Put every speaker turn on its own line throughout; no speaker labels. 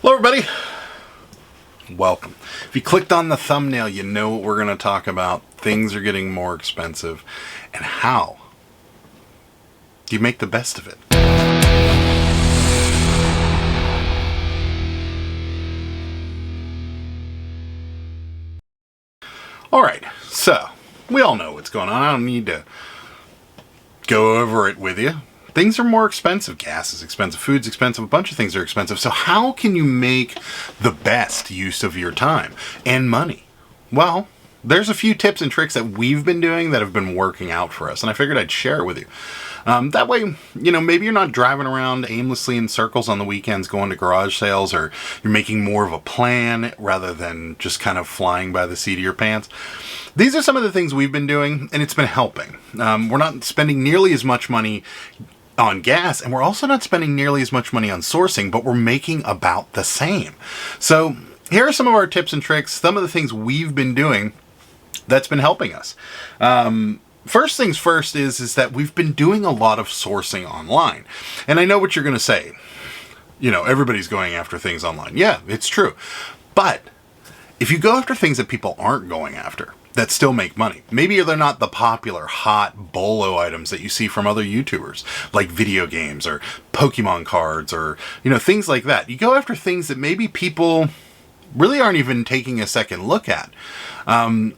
Hello everybody, welcome. If you clicked on the thumbnail, you know what we're going to talk about. Things are getting more expensive, and how do you make the best of it? Alright, so we all know what's going on. I don't need to go over it with you. Things are more expensive. Gas is expensive. Food's expensive. A bunch of things are expensive. So how can you make the best use of your time and money? Well, there's a few tips and tricks that we've been doing that have been working out for us, and I figured I'd share it with you. That way, maybe you're not driving around aimlessly in circles on the weekends going to garage sales, or you're making more of a plan rather than just kind of flying by the seat of your pants. These are some of the things we've been doing, and it's been helping. We're not spending nearly as much money on gas, and we're also not spending nearly as much money on sourcing, but we're making about the same. So here are some of our tips and tricks, some of the things we've been doing that's been helping us. First things first is that we've been doing a lot of sourcing online. And I know what you're going to say. Everybody's going after things online. Yeah, it's true. But if you go after things that people aren't going after, that still make money. Maybe they're not the popular hot bolo items that you see from other YouTubers, like video games or Pokemon cards or, things like that. You go after things that maybe people really aren't even taking a second look at. And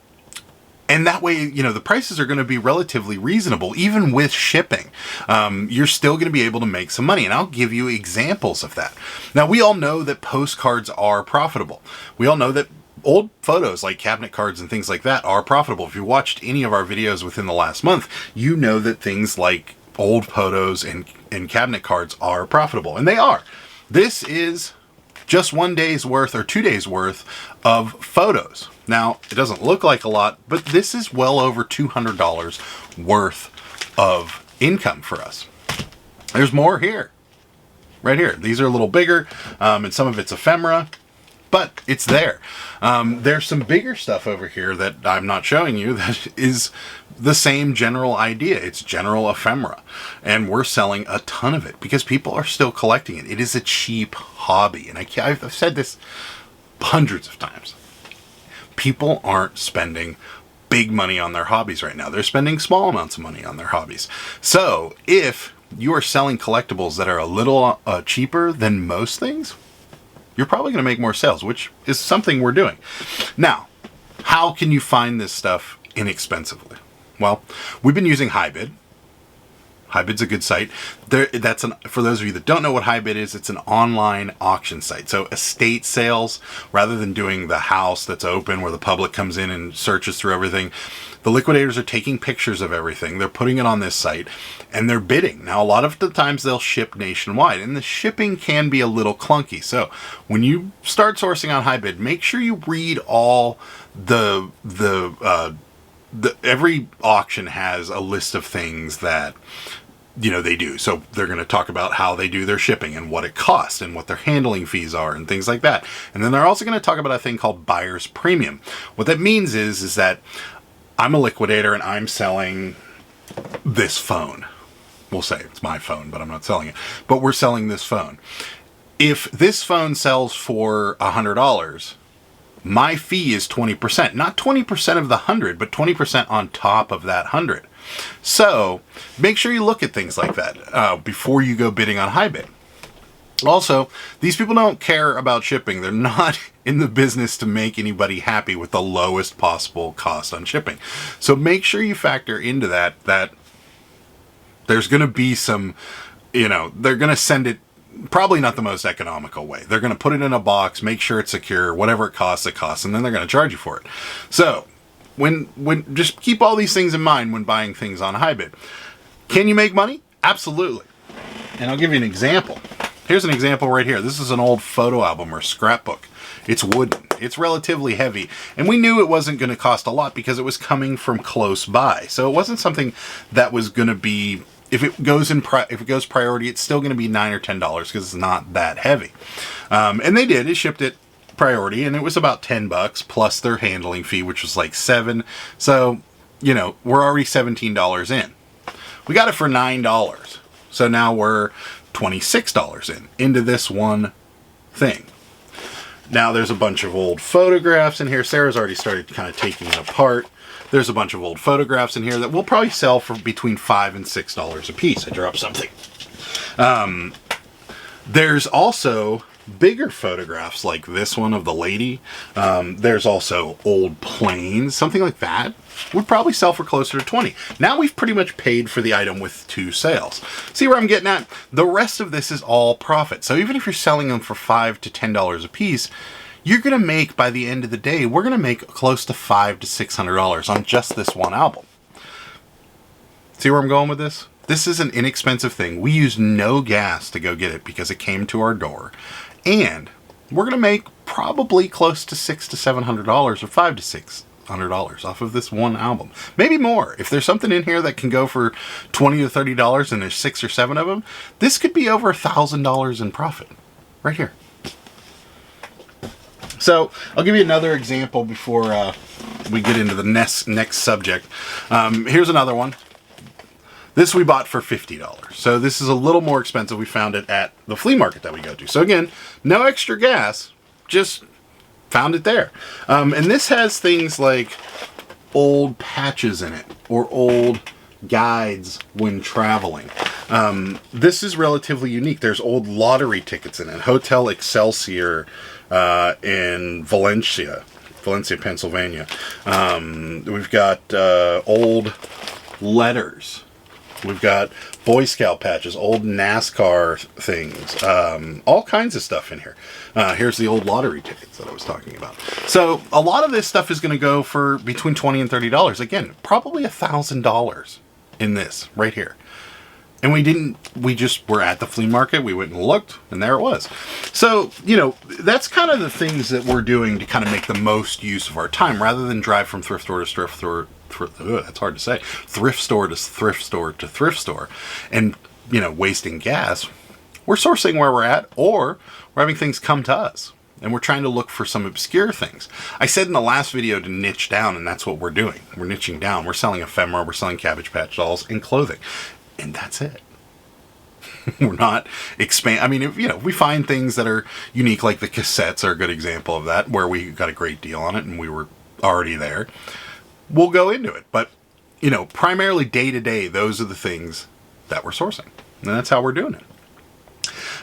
that way, the prices are going to be relatively reasonable, even with shipping. You're still going to be able to make some money, and I'll give you examples of that. Now, we all know that postcards are profitable. We all know that old photos like cabinet cards and things like that are profitable. If you watched any of our videos within the last month, you know that things like old photos and cabinet cards are profitable, and they are. This is just 1 day's worth or 2 days worth of photos. Now, it doesn't look like a lot, but this is well over $200 worth of income for us. There's more here, right here. These are a little bigger, and some of it's ephemera, but it's there. There's some bigger stuff over here that I'm not showing you that is the same general idea. It's general ephemera, and we're selling a ton of it because people are still collecting it. It is a cheap hobby, and I've said this hundreds of times. People aren't spending big money on their hobbies right now. They're spending small amounts of money on their hobbies. So if you are selling collectibles that are a little cheaper than most things, you're probably going to make more sales, which is something we're doing. Now, how can you find this stuff inexpensively? Well, we've been using HiBid. HiBid's a good site. For those of you that don't know what HiBid is, it's an online auction site. So estate sales, rather than doing the house that's open where the public comes in and searches through everything, the liquidators are taking pictures of everything. They're putting it on this site and they're bidding. Now, a lot of the times they'll ship nationwide, and the shipping can be a little clunky. So when you start sourcing on HiBid, make sure you read all every auction has a list of things that they do. So they're going to talk about how they do their shipping and what it costs and what their handling fees are and things like that. And then they're also going to talk about a thing called buyer's premium. What that means is that I'm a liquidator and I'm selling this phone. We'll say it's my phone, but I'm not selling it. But we're selling this phone. If this phone sells for $100, my fee is 20%. Not 20% of the 100, but 20% on top of that 100. So make sure you look at things like that before you go bidding on HiBid. Also, these people don't care about shipping. They're not in the business to make anybody happy with the lowest possible cost on shipping. So make sure you factor into that there's going to be some, they're going to send it probably not the most economical way. They're going to put it in a box, make sure it's secure, whatever it costs, and then they're going to charge you for it. So when just keep all these things in mind when buying things on HiBid. Can you make money? Absolutely. And I'll give you an example. Here's an example right here. This is an old photo album or scrapbook. It's wooden. It's relatively heavy. And we knew it wasn't going to cost a lot because it was coming from close by. So it wasn't something that was going to be, if it goes priority, it's still going to be $9 or $10 because it's not that heavy. And they did. It shipped it priority, and it was about $10 plus their handling fee, which was like $7. So, we're already $17 in. We got it for $9. So now we're $26 into this one thing. Now there's a bunch of old photographs in here. Sarah's already started kind of taking it apart. There's a bunch of old photographs in here that we'll probably sell for between $5 and $6 a piece. I dropped something. There's also bigger photographs like this one of the lady. There's also old planes, something like that. Would probably sell for closer to 20. Now we've pretty much paid for the item with 2 sales. See where I'm getting at? The rest of this is all profit. So even if you're selling them for $5 to $10 a piece, you're going to make, by the end of the day, we're going to make close to $500 to $600 on just this one album. See where I'm going with this? This is an inexpensive thing. We used no gas to go get it because it came to our door. And we're going to make probably close to $600 to $700 or $500 to $600 off of this one album. Maybe more. If there's something in here that can go for $20 to $30 and there's 6 or 7 of them, this could be over $1,000 in profit. Right here. So I'll give you another example before we get into the next subject. Here's another one. This we bought for $50. So this is a little more expensive. We found it at the flea market that we go to. So again, no extra gas, just found it there. And this has things like old patches in it or old guides when traveling. This is relatively unique. There's old lottery tickets in it. Hotel Excelsior in Valencia, Pennsylvania. We've got old letters. We've got Boy Scout patches, old NASCAR things, all kinds of stuff in here. Here's the old lottery tickets that I was talking about. So a lot of this stuff is going to go for between $20 and $30. Again, probably $1,000 in this right here. And we just were at the flea market. We went and looked, and there it was. So, you know, that's kind of the things that we're doing to kind of make the most use of our time rather than drive from thrift store to thrift store. That's hard to say. Thrift store to thrift store to thrift store. And, you know, wasting gas. We're sourcing where we're at, or we're having things come to us. And we're trying to look for some obscure things. I said in the last video to niche down, and that's what we're doing. We're niching down. We're selling ephemera. We're selling Cabbage Patch dolls and clothing. And that's it. We're not I mean, if, you know, we find things that are unique, like the cassettes are a good example of that, where we got a great deal on it and we were already there. We'll go into it. But, you know, primarily day to day, those are the things that we're sourcing. And that's how we're doing it.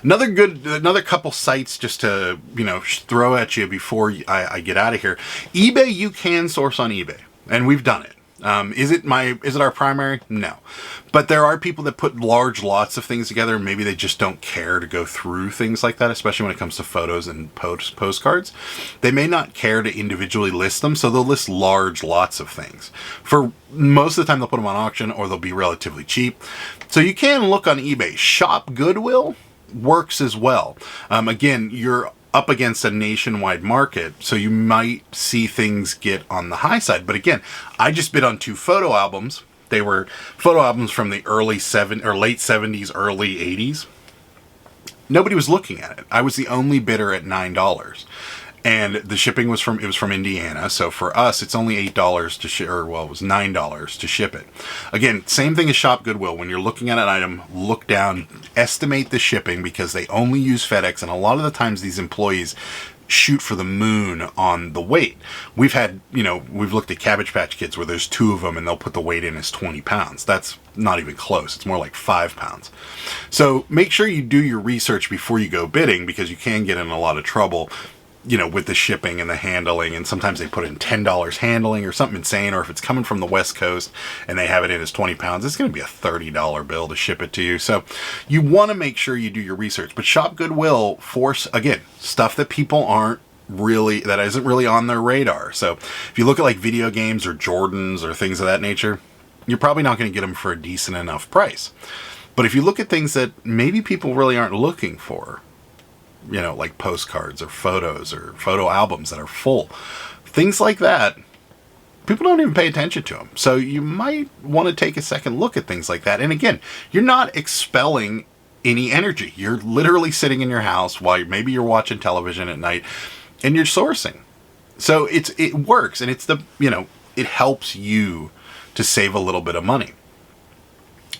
Another couple sites just to, you know, throw at you before I get out of here. eBay, you can source on eBay. And we've done it. Is it our primary? No. But there are people that put large lots of things together. Maybe they just don't care to go through things like that, especially when it comes to photos and postcards. They may not care to individually list them, so they'll list large lots of things. For most of the time, they'll put them on auction or they'll be relatively cheap. So you can look on eBay. Shop Goodwill works as well. Again, you're up against a nationwide market, so you might see things get on the high side. But again, I just bid on 2 photo albums. They were photo albums from the late 70s, early 80s. Nobody was looking at it. I was the only bidder at $9. And the shipping was from Indiana. So for us, it's only $8 to ship, or well, it was $9 to ship it. Again, same thing as Shop Goodwill. When you're looking at an item, look down, estimate the shipping, because they only use FedEx. And a lot of the times these employees shoot for the moon on the weight. We've looked at Cabbage Patch Kids where there's 2 of them and they'll put the weight in as 20 pounds. That's not even close. It's more like 5 pounds. So make sure you do your research before you go bidding, because you can get in a lot of trouble, you know, with the shipping and the handling. And sometimes they put in $10 handling or something insane, or if it's coming from the West Coast and they have it in as 20 pounds, it's going to be a $30 bill to ship it to you. So you want to make sure you do your research. But Shop Goodwill again, stuff that people that isn't really on their radar. So if you look at like video games or Jordans or things of that nature, you're probably not going to get them for a decent enough price. But if you look at things that maybe people really aren't looking for, you know, like postcards or photos or photo albums that are full, things like that, people don't even pay attention to them. So you might want to take a second look at things like that. And again, you're not expelling any energy. You're literally sitting in your house while maybe you're watching television at night and you're sourcing. So it works, and it helps you to save a little bit of money.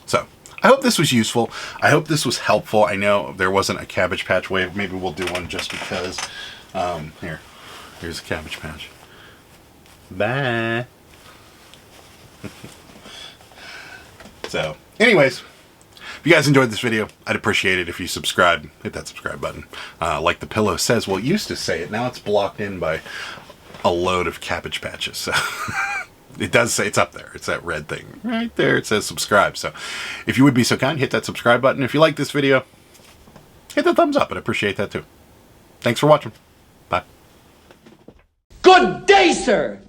So I hope this was useful. I hope this was helpful. I know there wasn't a Cabbage Patch wave. Maybe we'll do one just because Here's a Cabbage Patch. Bye. So, anyways, if you guys enjoyed this video, I'd appreciate it if you subscribe. Hit that subscribe button. Like the pillow says, well, it used to say it. Now it's blocked in by a load of Cabbage Patches. So it does say it's up there. It's that red thing right there. It says subscribe. So if you would be so kind, hit that subscribe button. If you like this video, hit the thumbs up. I'd appreciate that too. Thanks for watching. Bye.
Good day, sir!